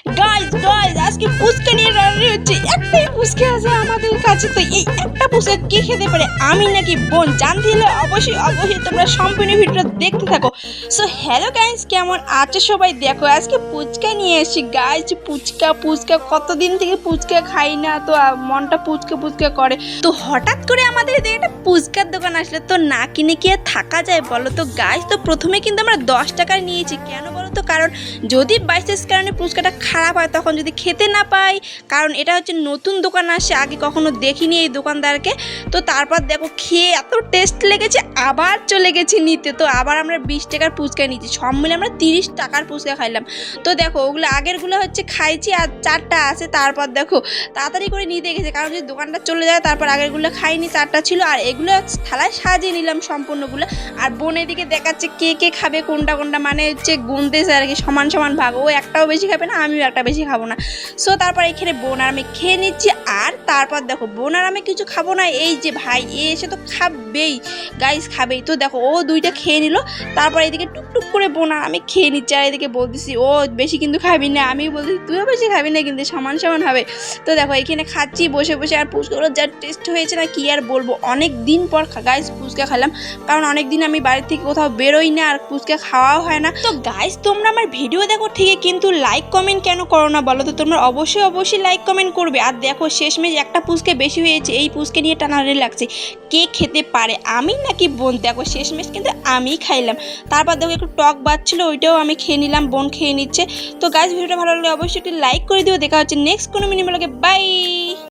Guys guys আজকে ফুচকা নিয়ে রান্না হচ্ছে। একটাই ফুচকা আছে আমাদের কাছে, তো এই একটা ফুচকা কে খেতে পারে, আমি নাকি বোন? জানতে হলে অবশ্যই অবশ্যই তোমরা সম্পূর্ণ ভিডিওটা দেখতে থাকো। সো হ্যালো গাইস, কেমন আছো সবাই? দেখো আজকে ফুচকা নিয়ে এসেছি গাইস। ফুচকা ফুচকা কতদিন থেকে ফুচকা খাই না, তো মনটা ফুচকা ফুচকা করে। তো হঠাৎ করে আমাদের এদিকে একটা ফুচকার দোকান আসলে তো না কিনে কি আর থাকা যায় বলো তো গাইস? তো প্রথমে কিন্তু আমরা 10 টাকার নিয়েছি। কেন বলো তো? কারণ যদি বাইচান্স কারণে ফুচকাটা খারাপ হয় তখন যদি খেতে না পাই, কারণ এটা হচ্ছে নতুন দোকান আসে, আগে কখনো দেখিনি এই দোকানদারকে। তো তারপর দেখো খেয়ে এত টেস্ট লেগেছে, আবার চলে গেছি নিতে। তো আবার আমরা 20 টাকার ফুচকা নিয়েছি, সব মিলে আমরা 30 টাকার ফুচকা খাইলাম। তো দেখো ওগুলো আগেরগুলো হচ্ছে খাইছি আর 4টা আছে। তারপর দেখো তাড়াতাড়ি করে নিতে গেছে, কারণ যদি দোকানটা চলে যায় তারপর আগেরগুলো খাইনি, 4টা ছিল আর এগুলো থালায় সাজিয়ে নিলাম সম্পূর্ণগুলো। আর বোন এদিকে দেখাচ্ছে কে কে খাবে কোনটা কোনটা, মানে হচ্ছে গুনতেছে আর কি, সমান সমান ভাগ। ও একটাও বেশি খাবে না, আমিও একটা বেশি খাবো না। সো তারপর এখানে বোন আর আমি খেয়ে নিচ্ছি। আর তারপর দেখো বোন আর আমি কিছু খাবো না, এই যে ভাই এসে তো খাবেই গাইস, খাবেই। তো দেখো ও 2টা খেয়ে নিল, তারপর এদিকে টুকটুক করে বোন আর আমি খেয়ে নিচ্ছি। আর এদিকে বলতেছি ও বেশি কিন্তু খাবি না, আমি বলতেছি তুইও বেশি খাবি না, কিন্তু সমান সমান হবে। তো দেখো এখানে খাচ্ছি বসে বসে, আর ফুচকাগুলো যা টেস্ট হয়েছে না কি আর বলবো। অনেক দিন পর গাইস ফুচকা খেলাম, কারণ অনেক দিন আমি বাড়ি থেকে কোথাও বেরোই না আর ফুচকা খাওয়াও হয় না। তো গাইস তোমরা আমার ভিডিও দেখো ঠিকই, কিন্তু লাইক কমেন্ট কেন করো না বলো তো? তোমরা অবশ্যই অবশ্যই লাইক কমেন্ট করবে। আর দেখো শেষমেশ একটা ফুচকা বেশি হয়েছে, এই ফুচকা নিয়ে টানাটানি লাগছে কে খেতে পারে, আমি নাকি বোন? দেখো শেষমেশ কিন্তু আমিই খাইলাম। তারপর দেখো একটু টক বাচ্ছিল, ওইটাও আমি খেয়ে নিলাম, বোন খেয়ে নিচ্ছে। তো গাইস ভিডিওটা ভালো লাগলে অবশ্যই একটু লাইক করে দিও। দেখা হচ্ছে নেক্সট কোনো মিনিমালকে, বাই।